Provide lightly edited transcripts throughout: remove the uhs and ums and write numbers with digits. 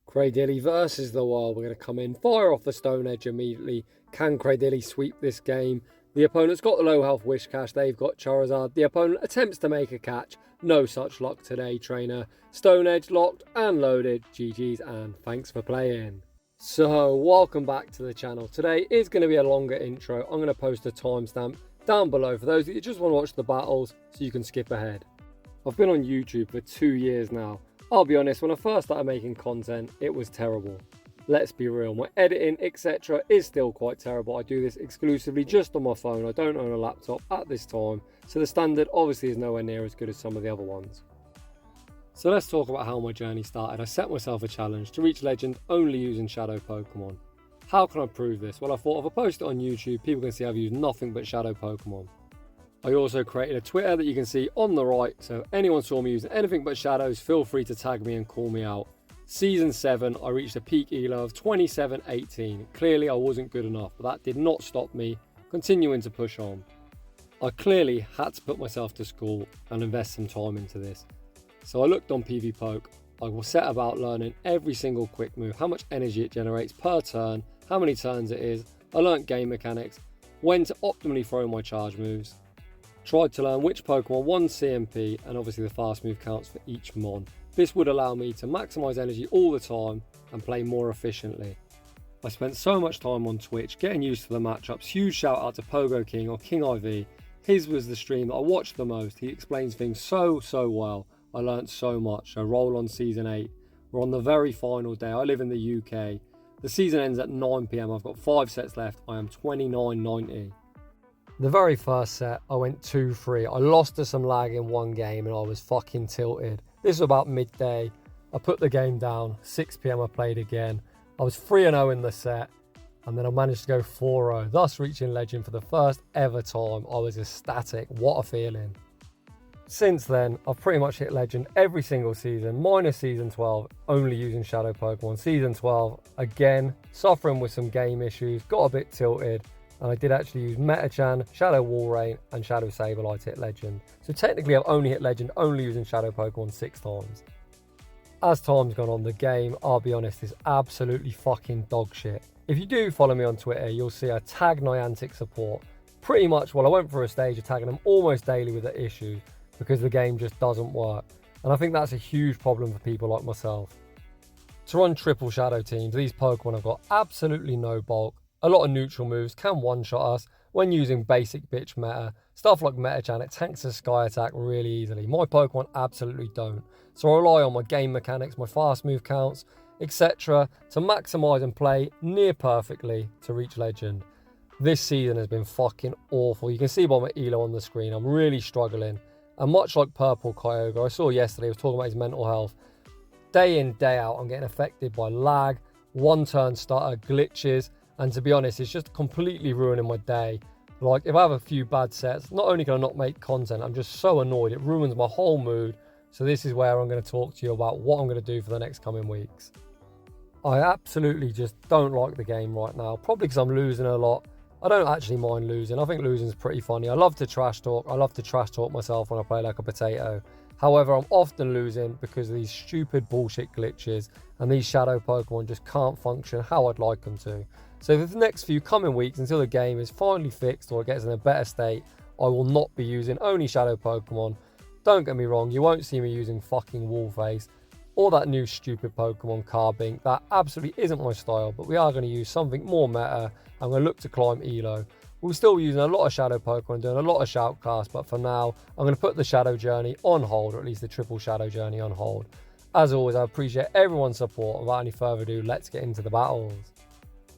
Cradilly versus the Wild. We're going to come in, fire off the Stone Edge immediately. Can Cradilly sweep this game? The opponent's got the low health Wishcash. They've got Charizard. The opponent attempts to make a catch. No such luck today, trainer. Stone Edge locked and loaded. GG's and thanks for playing. So, welcome back to the channel. Today is going to be a longer intro. I'm going to post a timestamp down below for those that just want to watch the battles so you can skip ahead. I've been on YouTube for 2 years now. I'll be honest, when I first started making content, it was terrible. Let's be real, my editing, etc. is still quite terrible. I do this exclusively just on my phone. I don't own a laptop at this time, so the standard obviously is nowhere near as good as some of the other ones. So let's talk about how my journey started. I set myself a challenge to reach legend only using shadow Pokemon. How can I prove this? Well, I thought if I post it on YouTube, people can see I've used nothing but shadow Pokemon. I also created a Twitter that you can see on the right, so if anyone saw me using anything but shadows, feel free to tag me and call me out. Season 7, I reached a peak elo of 27-18. Clearly I wasn't good enough, but that did not stop me continuing to push on. I clearly had to put myself to school and invest some time into this. So I looked on PvPoke. I will set about learning every single quick move, how much energy it generates per turn, how many turns it is. I learnt game mechanics, when to optimally throw my charge moves. Tried to learn which Pokemon won CMP, and obviously the fast move counts for each mon. This would allow me to maximise energy all the time and play more efficiently. I spent so much time on Twitch getting used to the matchups. Huge shout out to Pogo King or King IV. His was the stream that I watched the most. He explains things so well. I learnt so much. I roll on season 8. We're on the very final day. I live in the UK. The season ends at 9 PM. I've got 5 sets left. I am 29.90. The very first set, I went 2-3. I lost to some lag in one game and I was fucking tilted. This was about midday. I put the game down. 6 PM I played again. I was 3-0 in the set. And then I managed to go 4-0, thus reaching legend for the first ever time. I was ecstatic. What a feeling. Since then, I've pretty much hit legend every single season, minus season 12, only using shadow Pokemon. Season 12, again, suffering with some game issues, got a bit tilted. And I did actually use Metachan, Shadow Walrein, and Shadow Sableye to hit legend. So technically I've only hit legend only using shadow Pokemon 6 times. As time's gone on, the game, I'll be honest, is absolutely fucking dog shit. If you do follow me on Twitter, you'll see I tag Niantic support. Pretty much, well, I went through a stage of tagging them almost daily with the issues because the game just doesn't work. And I think that's a huge problem for people like myself. To run triple shadow teams, these Pokemon have got absolutely no bulk. A lot of neutral moves can one-shot us when using basic bitch meta. Stuff like Metachan, it tanks a Sky Attack really easily. My Pokemon absolutely don't. So I rely on my game mechanics, my fast move counts, etc. to maximise and play near perfectly to reach legend. This season has been fucking awful. You can see by my elo on the screen, I'm really struggling. And much like Purple Kyogre, I saw yesterday, he was talking about his mental health. Day in, day out, I'm getting affected by lag, one-turn stutter, glitches, and to be honest, it's just completely ruining my day. Like, if I have a few bad sets, not only can I not make content, I'm just so annoyed. It ruins my whole mood. So this is where I'm going to talk to you about what I'm going to do for the next coming weeks. I absolutely just don't like the game right now, probably because I'm losing a lot. I don't actually mind losing. I think losing is pretty funny. I love to trash talk. I love to trash talk myself when I play like a potato. However, I'm often losing because of these stupid bullshit glitches and these shadow Pokemon just can't function how I'd like them to. So for the next few coming weeks, until the game is finally fixed or it gets in a better state, I will not be using only shadow Pokemon. Don't get me wrong, you won't see me using fucking Wallface or that new stupid Pokemon Carbink. That absolutely isn't my style, but we are going to use something more meta. I'm going to look to climb elo. We're still be using a lot of shadow Pokemon, doing a lot of shoutcasts, but for now, I'm going to put the shadow journey on hold, or at least the triple shadow journey on hold. As always, I appreciate everyone's support. Without any further ado, let's get into the battles.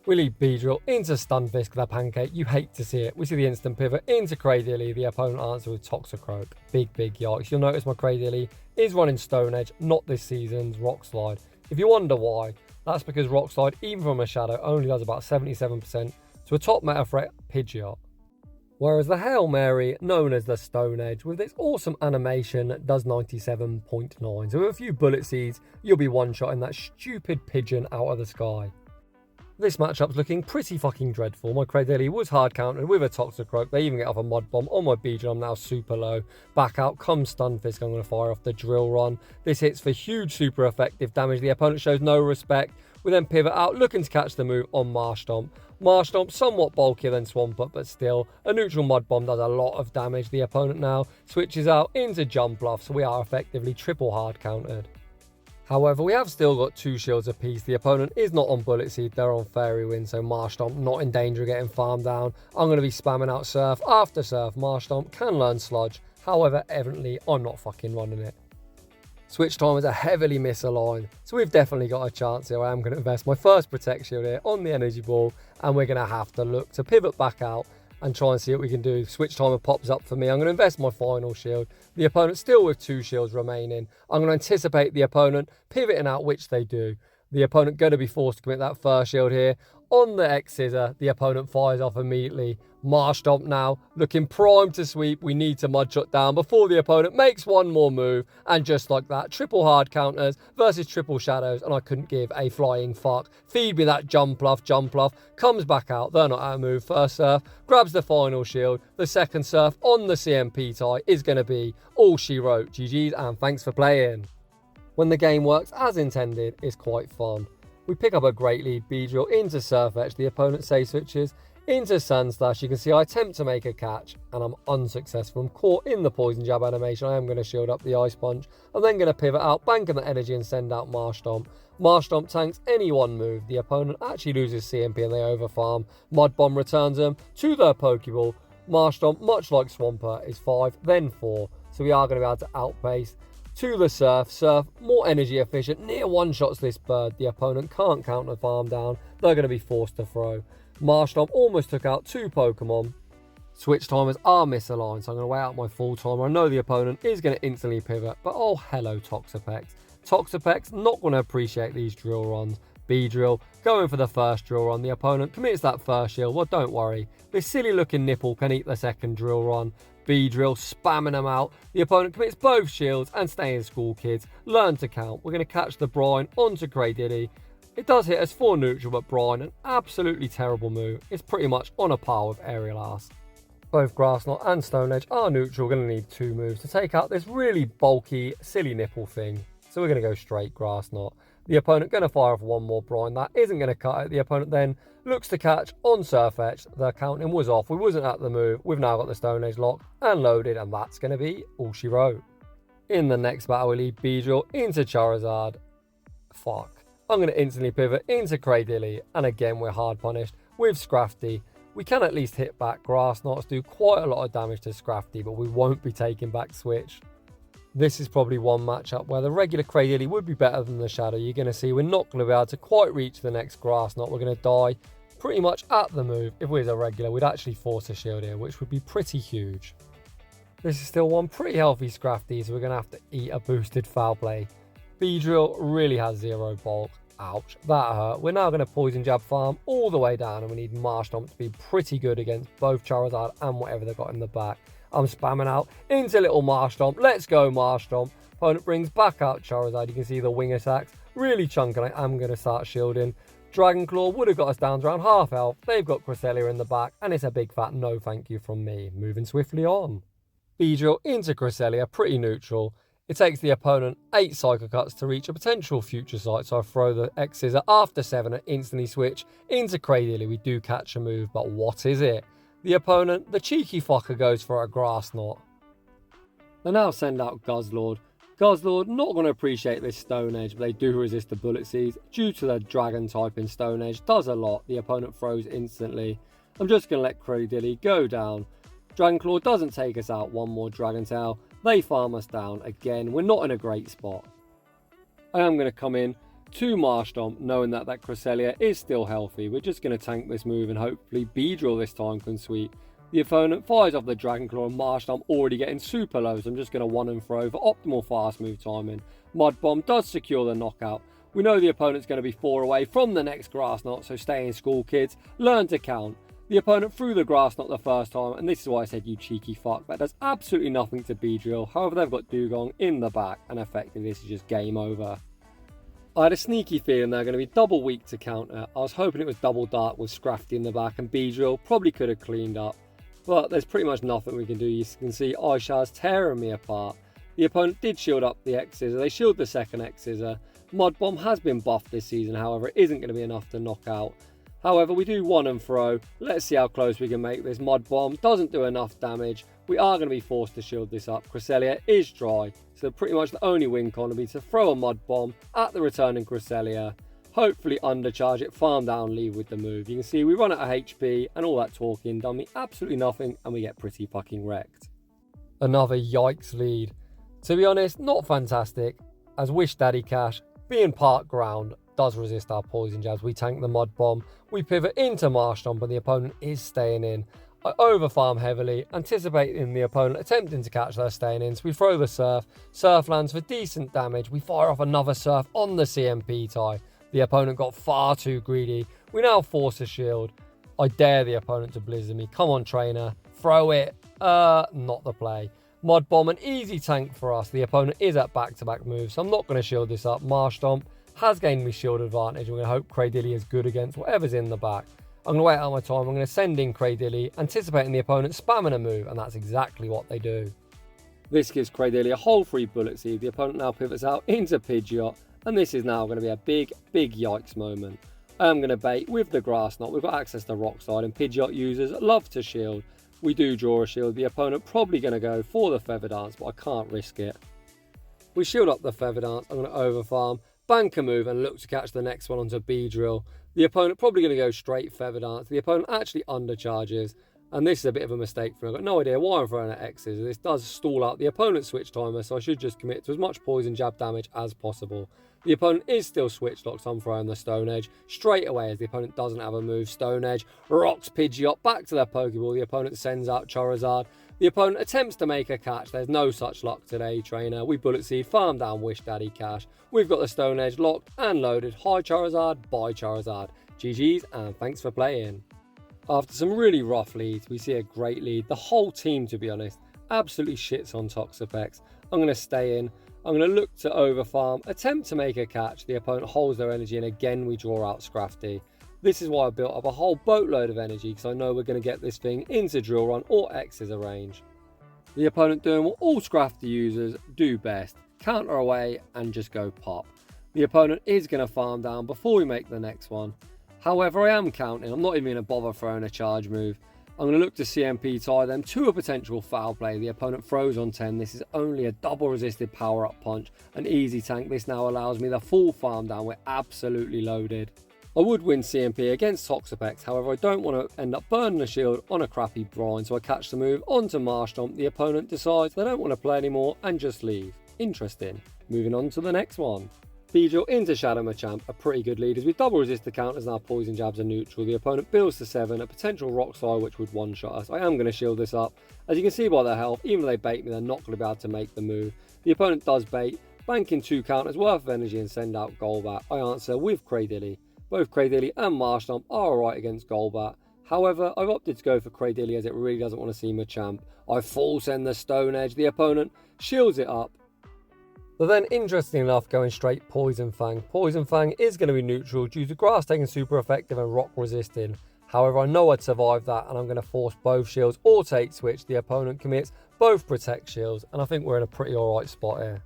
We lead Beedrill into Stunfisk with a pancake. You hate to see it. We see the instant pivot into Cradilly. The opponent answers with Toxicroak. Big yikes. You'll notice my Cradilly is running Stone Edge, not this season's Rock Slide. If you wonder why, that's because Rock Slide, even from a shadow, only does about 77% to a top meta threat, Pidgeot. Whereas the Hail Mary, known as the Stone Edge, with its awesome animation, does 97.9. So with a few bullet seeds, you'll be one-shotting that stupid pigeon out of the sky. This matchup's looking pretty fucking dreadful. My Cradilly was hard countered with a Toxicroak. They even get off a Mud Bomb on my Beedrill. I'm now super low. Back out comes Stunfisk. I'm going to fire off the Drill Run. This hits for huge, super effective damage. The opponent shows no respect. We then pivot out, looking to catch the move on Marshstomp. Marshstomp somewhat bulkier than Swampert, but still, a neutral Mud Bomb does a lot of damage. The opponent now switches out into Jumpluff, so we are effectively triple hard countered. However, we have still got 2 shields apiece. The opponent is not on Bullet Seed, they're on Fairy Wind, so Marshstomp not in danger of getting farmed down. I'm going to be spamming out Surf after Surf. Marshstomp can learn Sludge, however, evidently, I'm not fucking running it. Switch timers are heavily misaligned, so we've definitely got a chance here. I am going to invest my first Protect Shield here on the Energy Ball, and we're going to have to look to pivot back out and try and see what we can do. Switch timer pops up for me. I'm going to invest my final shield. The opponent still with 2 shields remaining. I'm going to anticipate the opponent pivoting out, which they do. The opponent going to be forced to commit that first shield here. On the X-Scissor, the opponent fires off immediately. Marshstomp now looking primed to sweep. We need to mud shot down before the opponent makes one more move. And just like that, triple hard counters versus triple shadows. And I couldn't give a flying fuck. Feed me that Jumpluff. Comes back out. They're not out of move. First Surf grabs the final shield. The second Surf on the CMP tie is going to be all she wrote. GG's and thanks for playing. When the game works as intended, it's quite fun. We pick up a great lead. Beedrill into Surf Edge. The opponent say switches into Sandslash. You can see I attempt to make a catch and I'm unsuccessful. I'm caught in the Poison Jab animation. I am going to shield up the Ice Punch. I'm then going to pivot out, banking the energy and send out Marshstomp. Marshstomp tanks any one move. The opponent actually loses CMP and they overfarm. Mud Bomb returns them to their Pokeball. Marshstomp, much like Swampert, is 5, then 4. So we are going to be able to outpace to the Surf. Surf, more energy efficient, near one-shots this bird. The opponent can't counter farm down. They're going to be forced to throw. Marshstomp almost took out 2 Pokemon. Switch timers are misaligned, so I'm going to weigh out my full timer. I know the opponent is going to instantly pivot, but oh, hello, Toxipex. Toxipex not going to appreciate these drill runs. Beedrill going for the first drill run. The opponent commits that first shield. Well, don't worry. This silly looking nipple can eat the second drill run. Beedrill spamming them out. The opponent commits both shields and stay in school, kids. Learn to count. We're going to catch the Brine onto Cradilly. It does hit us for neutral, but Brine, an absolutely terrible move. It's pretty much on a par with Aerial Ass. Both Grass Knot and Stone Edge are neutral. We're going to need 2 moves to take out this really bulky, silly nipple thing. So we're going to go straight Grass Knot. The opponent going to fire off one more Brine. That isn't going to cut it. The opponent then looks to catch on Surf Edge. The counting was off. We wasn't at the move. We've now got the Stone Edge locked and loaded, and that's going to be all she wrote. In the next battle, we lead Beedrill into Charizard. Fuck. I'm going to instantly pivot into Cradilly, and again we're hard punished with Scrafty. We can at least hit back. Grass Knots do quite a lot of damage to Scrafty, but we won't be taking back Switch. This is probably one matchup where the regular Cradilly would be better than the Shadow. You're going to see we're not going to be able to quite reach the next Grass Knot. We're going to die pretty much at the move. If we was a regular, we'd actually force a shield here, which would be pretty huge. This is still one pretty healthy Scrafty, so we're going to have to eat a boosted Foul Play. Beedrill really has 0 bulk. Ouch, that hurt. We're now going to Poison Jab farm all the way down, and we need Marshstomp to be pretty good against both Charizard and whatever they've got in the back. I'm spamming out into little Marshstomp. Let's go, Marshstomp. Opponent brings back out Charizard. You can see the wing attacks really chunking. I am going to start shielding. Dragon Claw would have got us down to around half health. They've got Cresselia in the back, and it's a big fat no thank you from me. Moving swiftly on. Beedrill into Cresselia, pretty neutral. It takes the opponent 8 Psycho Cuts to reach a potential future site, so I throw the X-Scissor after 7 and instantly switch into Cradilly. We do catch a move, but what is it? The opponent, the cheeky fucker, goes for a Grass Knot. They now send out Guzzlord. Guzzlord not going to appreciate this Stone Edge, but they do resist the Bullet Seeds due to the Dragon type in Stone Edge. Does a lot. The opponent throws instantly. I'm just going to let Cradilly go down. Dragon Claw doesn't take us out. One more Dragon Tail. They farm us down. Again, we're not in a great spot. I am going to come in to Marshstomp, knowing that Cresselia is still healthy. We're just going to tank this move and hopefully Beedrill this time can sweep. The opponent fires off the Dragon Claw and Marshstomp already getting super low, so I'm just going to one and throw for optimal fast move timing. Mud Bomb does secure the knockout. We know the opponent's going to be 4 away from the next Grass Knot, so stay in school, kids. Learn to count. The opponent threw the Grass Knot the first time, and this is why I said you cheeky fuck. That does absolutely nothing to Beedrill. However, they've got Dugong in the back, and effectively this is just game over. I had a sneaky feeling they're going to be double weak to counter. I was hoping it was double dark with Scrafty in the back, and Beedrill probably could have cleaned up. But there's pretty much nothing we can do. You can see Aisha's tearing me apart. The opponent did shield up the X-Scissor. They shielded the second X-Scissor. Mud Bomb has been buffed this season, however, it isn't going to be enough to knock out. However, we do one and throw. Let's see how close we can make this. Mud Bomb doesn't do enough damage. We are going to be forced to shield this up. Cresselia is dry, so pretty much the only win con will be to throw a Mud Bomb at the returning Cresselia. Hopefully undercharge it, farm down, leave with the move. You can see we run out of HP and all that talking done me absolutely nothing, and we get pretty fucking wrecked. Another yikes lead. To be honest, not fantastic, as Wish Daddy Cash, being part ground, does resist our poison jabs. We tank the Mud Bomb, we pivot into Marshstomp, but the opponent is staying in. I overfarm heavily, anticipating the opponent attempting to catch their staying in, so we throw the Surf. Surf lands for decent damage. We fire off another Surf on the CMP tie. The opponent got far too greedy. We now force a shield. I dare the opponent to blizzard me. Come on, trainer. Throw it. Not the play. Mud Bomb, an easy tank for us. The opponent is at back-to-back moves, so I'm not going to shield this up. Marshstomp has gained me shield advantage. We're going to hope Cradilly is good against whatever's in the back. I'm going to wait out my time. I'm going to send in Cradilly, anticipating the opponent spamming a move, and that's exactly what they do. This gives Cradilly a whole free bullet seed. The opponent now pivots out into Pidgeot, and this is now going to be a big yikes moment. I am going to bait with the Grass Knot. We've got access to Rock Slide, and Pidgeot users love to shield. We do draw a shield. The opponent probably going to go for the Feather Dance, but I can't risk it. We shield up the Feather Dance. I'm going to overfarm, bank a move, and look to catch the next one onto Beedrill. The opponent probably going to go straight Feather Dance. The opponent actually undercharges, and this is a bit of a mistake for me. I've got no idea why I'm throwing at X's. This does stall out the opponent's switch timer, so I should just commit to as much poison jab damage as possible. The opponent is still switch locked, so I'm throwing the Stone Edge straight away as the opponent doesn't have a move. Stone Edge rocks Pidgeot back to their Pokeball. The opponent sends out Charizard. The opponent attempts to make a catch. There's no such luck today, trainer. We Bullet Seed, farm down Wish Daddy Cash. We've got the Stone Edge locked and loaded. Hi Charizard, bye Charizard. GG's and thanks for playing. After some really rough leads, we see a great lead. The whole team, to be honest, absolutely shits on Toxipex. I'm going to stay in. I'm going to look to overfarm, attempt to make a catch. The opponent holds their energy, and again we draw out Scrafty. This is why I built up a whole boatload of energy, because I know we're going to get this thing into Drill Run or X's range. The opponent doing what all Scrafty users do best, counter away and just go pop. The opponent is going to farm down before we make the next one. However, I am counting. I'm not even going to bother throwing a charge move. I'm going to look to CMP tie them to a potential foul play. The opponent throws on 10. This is only a double resisted power up punch. An easy tank. This now allows me the full farm down. We're absolutely loaded. I would win CMP against Toxipex. However, I don't want to end up burning the shield on a crappy brine. So I catch the move onto Marshstomp. The opponent decides they don't want to play anymore and just leave. Interesting. Moving on to the next one. Beedrill into Shadow Marshstomp, a pretty good lead as we double resist the counters and our poison jabs are neutral. The opponent builds to 7, a potential rock slide which would one-shot us. I am going to shield this up. As you can see by their health, even though they bait me, they're not going to be able to make the move. The opponent does bait, banking 2 counters worth of energy and send out Golbat. I answer with Cradilly. Both Cradilly and Marshstomp are alright against Golbat. However, I've opted to go for Cradilly as it really doesn't want to see Machamp. I full send the Stone Edge. The opponent shields it up. But then, interestingly enough, going straight Poison Fang. Poison Fang is going to be neutral due to Grass taking super effective and Rock resisting. However, I know I'd survive that, and I'm going to force both shields or take switch. The opponent commits both protect shields, and I think we're in a pretty alright spot here.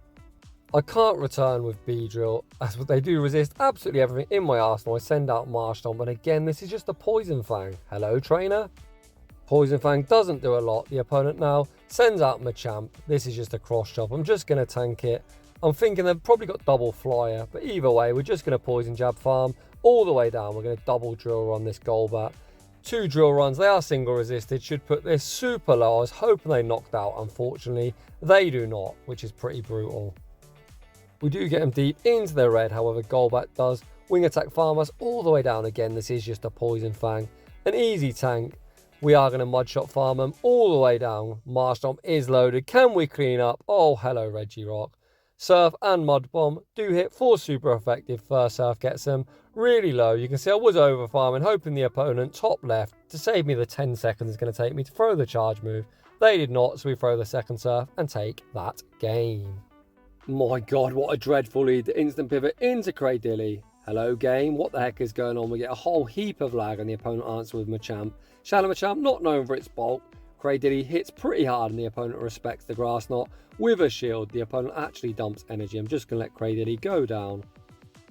I can't return with Beedrill, as they do resist absolutely everything in my arsenal. I send out Marshstomp, and again, this is just a Poison Fang. Hello, trainer? Poison Fang doesn't do a lot. The opponent now sends out Machamp. This is just a cross chop. I'm just going to tank it. I'm thinking they've probably got double flyer, but either way, we're just going to poison jab farm all the way down. We're going to double drill run this Golbat. 2 drill runs, they are single resisted, should put this super low. I was hoping they knocked out, unfortunately. They do not, which is pretty brutal. We do get them deep into their red, however, Golbat does wing attack farm us all the way down. Again, this is just a Poison Fang. An easy tank. We are going to mudshot farm them all the way down. Marshstomp is loaded. Can we clean up? Oh, hello, Regirock. Surf and Mud Bomb do hit for super effective. First Surf gets them really low. You can see I was over farming, hoping the opponent top left to save me the 10 seconds it's going to take me to throw the charge move. They did not, so we throw the second Surf and take that game. My god, what a dreadful lead. The instant pivot into Cradilly. Hello game, what the heck is going on? We get a whole heap of lag and the opponent answers with Machamp. Shadow Marshstomp, not known for its bulk. Cradilly hits pretty hard and the opponent respects the grass knot with a shield. The opponent actually dumps energy. I'm just going to let Cradilly go down.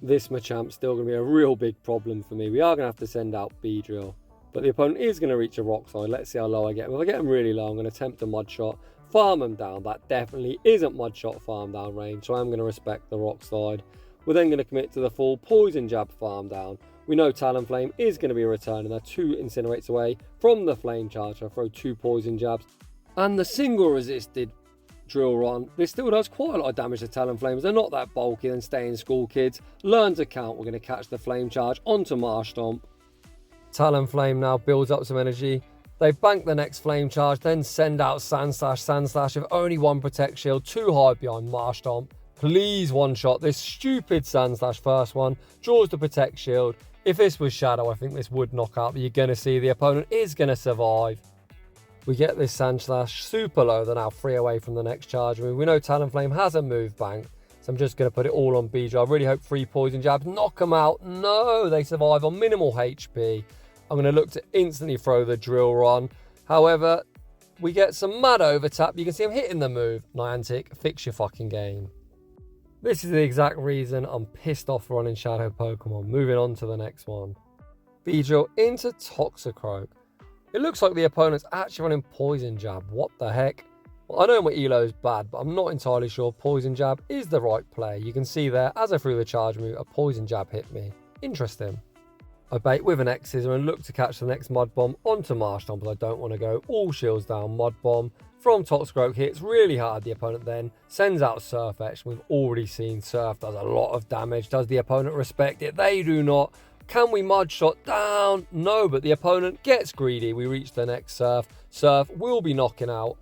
This Machamp's still going to be a real big problem for me. We are going to have to send out Beedrill. But the opponent is going to reach a rock slide. Let's see how low I get him. If I get him really low, I'm going to attempt a mud shot. Farm him down. That definitely isn't mud shot farm down range. So I'm going to respect the rock slide. We're then going to commit to the full poison jab farm down. We know Talonflame is going to be a return and they're 2 incinerates away from the flame charge. I throw 2 poison jabs. And the single resisted drill run. This still does quite a lot of damage to Talonflames. They're not that bulky and stay in school, kids. Learn to count. We're going to catch the flame charge onto Marshstomp. Talonflame now builds up some energy. They bank the next flame charge, then send out Sandslash with only 1 protect shield, too high behind Marshstomp. Please one shot this stupid Sandslash first one, draws the protect shield. If this was Shadow, I think this would knock out, but you're going to see the opponent is going to survive. We get this Sandslash super low, they're now 3 away from the next charge. I mean, we know Talonflame has a move bank, so I'm just going to put it all on Beedrill. I really hope 3 poison jabs knock them out. No, they survive on minimal HP. I'm going to look to instantly throw the drill run. However, we get some mad overtap. You can see I'm hitting the move. Niantic, fix your fucking game. This is the exact reason I'm pissed off running Shadow Pokemon. Moving on to the next one. Beedrill into Toxicroak. It looks like the opponent's actually running Poison Jab. What the heck? Well, I know my Elo is bad, but I'm not entirely sure Poison Jab is the right play. You can see there, as I threw the charge move, a Poison Jab hit me. Interesting. I bait with an X-Scissor and look to catch the next Mud Bomb onto Marshstomp, but I don't want to go all shields down. Mud Bomb from Toxicroak hits really hard. The opponent then sends out Surf Etch. We've already seen Surf does a lot of damage. Does the opponent respect it? They do not. Can we Mud Shot down? No, but the opponent gets greedy. We reach the next Surf. Surf will be knocking out.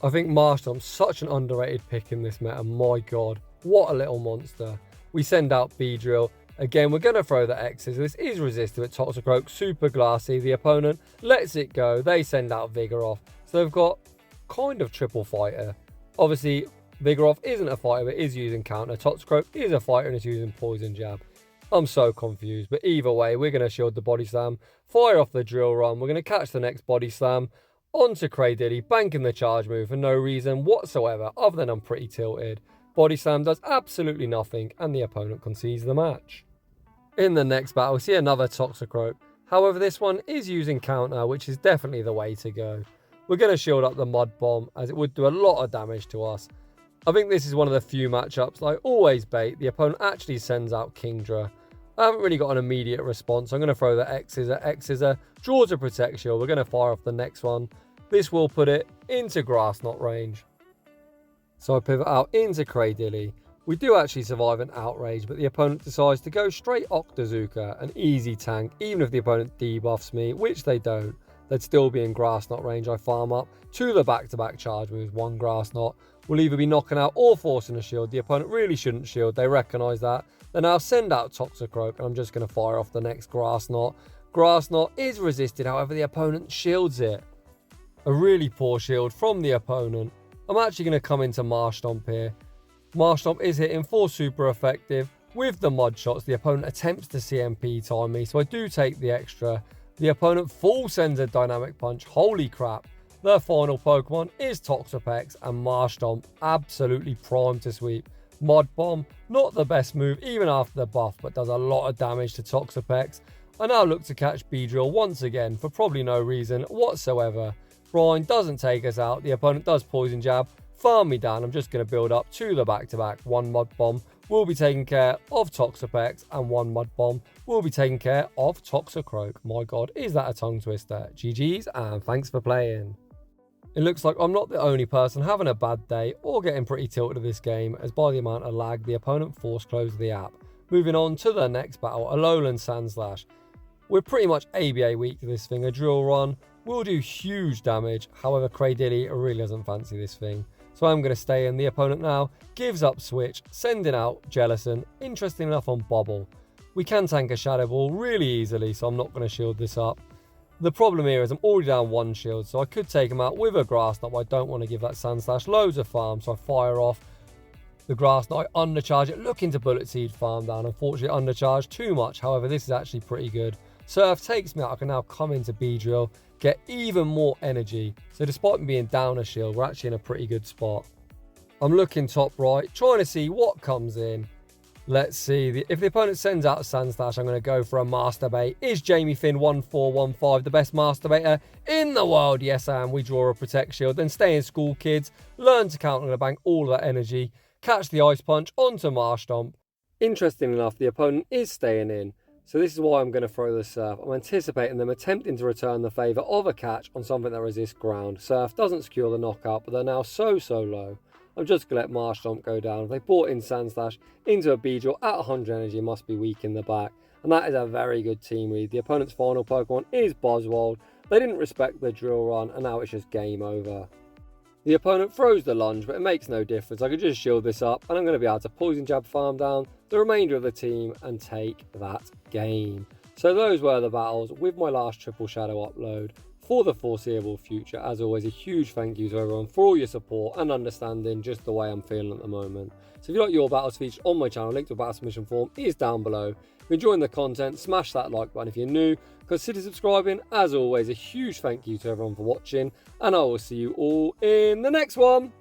I think Marshstomp's such an underrated pick in this meta. My god, what a little monster. We send out Beedrill. Again, we're going to throw the X's. This is resistive at Toxicroak, super glassy. The opponent lets it go. They send out Vigoroth. So they've got kind of triple fighter. Obviously, Vigoroth isn't a fighter, but is using counter. Toxicroak is a fighter and is using poison jab. I'm so confused, but either way, we're going to shield the body slam, fire off the drill run. We're going to catch the next body slam onto Cradilly, banking the charge move for no reason whatsoever, other than I'm pretty tilted. Body slam does absolutely nothing, and the opponent concedes the match. In the next battle, we see another Toxicroak. However, this one is using counter, which is definitely the way to go. We're going to shield up the Mud Bomb, as it would do a lot of damage to us. I think this is one of the few matchups I always bait. The opponent actually sends out Kingdra. I haven't really got an immediate response. I'm going to throw the X-Scissor. X-Scissor draws a Protect Shield. We're going to fire off the next one. This will put it into Grass Knot range. So I pivot out into Cradilly. We do actually survive an Outrage, but the opponent decides to go straight Octazooka, an easy tank. Even if the opponent debuffs me, which they don't, they'd still be in Grass Knot range. I farm up to the back-to-back charge moves. 1 Grass Knot will either be knocking out or forcing a shield. The opponent really shouldn't shield. They recognise that. They now send out Toxicroak, and I'm just going to fire off the next Grass Knot. Grass Knot is resisted, however, the opponent shields it. A really poor shield from the opponent. I'm actually going to come into Marshstomp here. Marshstomp is hitting for super effective. With the mud shots, the opponent attempts to CMP time me, so I do take the extra. The opponent full sends a dynamic punch. Holy crap. Their final Pokemon is Toxipex, and Marshstomp absolutely primed to sweep. Mud Bomb, not the best move even after the buff, but does a lot of damage to Toxipex. I now look to catch Beedrill once again for probably no reason whatsoever. Brine doesn't take us out. The opponent does Poison Jab. Farm me down. I'm just going to build up to the back-to-back. 1 Mud Bomb will be taking care of Toxipex, and 1 Mud Bomb will be taking care of Toxicroak. My god, is that a tongue twister? GG's, and thanks for playing. It looks like I'm not the only person having a bad day or getting pretty tilted this game, as by the amount of lag, the opponent force closed the app. Moving on to the next battle, Alolan Sandslash. We're pretty much ABA weak to this thing. A drill run will do huge damage. However, Cradilly really doesn't fancy this thing. So I'm going to stay in. The opponent now gives up Switch, sending out Jellicent. Interesting enough on Bobble. We can tank a Shadow Ball really easily, so I'm not going to shield this up. The problem here is I'm already down 1 shield, so I could take him out with a Grass Knot, but I don't want to give that Sandslash loads of farm, so I fire off The Grass Knight, undercharge it, looking to Bullet Seed farm down. Unfortunately, undercharged too much. However, this is actually pretty good. Surf takes me out. I can now come into Beedrill, get even more energy. So despite me being down a shield, we're actually in a pretty good spot. I'm looking top right, trying to see what comes in. Let's see. If the opponent sends out a Sandslash, I'm going to go for a Masturbate. Is Jamie Finn 1415 the best Masturbator in the world? Yes, I am. We draw a Protect Shield. Then stay in school, kids. Learn to count. I'm going to bank all of that energy. Catch the Ice Punch onto Marshstomp. Interesting enough, the opponent is staying in. So this is why I'm going to throw the Surf. I'm anticipating them attempting to return the favour of a catch on something that resists ground. Surf doesn't secure the knockout, but they're now so low. I'm just going to let Marshstomp go down. If they brought in Sandslash into a Beedrill at 100 energy, must be weak in the back. And that is a very good team read. The opponent's final Pokemon is Boswald. They didn't respect the drill run, and now it's just game over. The opponent throws the lunge, but it makes no difference. I could just shield this up, and I'm going to be able to Poison Jab farm down the remainder of the team and take that game. So those were the battles with my last Triple Shadow upload for the foreseeable future. As always, a huge thank you to everyone for all your support and understanding just the way I'm feeling at the moment. So if you like your battles featured on my channel, link to a battle submission form is down below. If you're enjoying the content, smash that like button. If you're new, consider subscribing. As always, a huge thank you to everyone for watching, and I will see you all in the next one.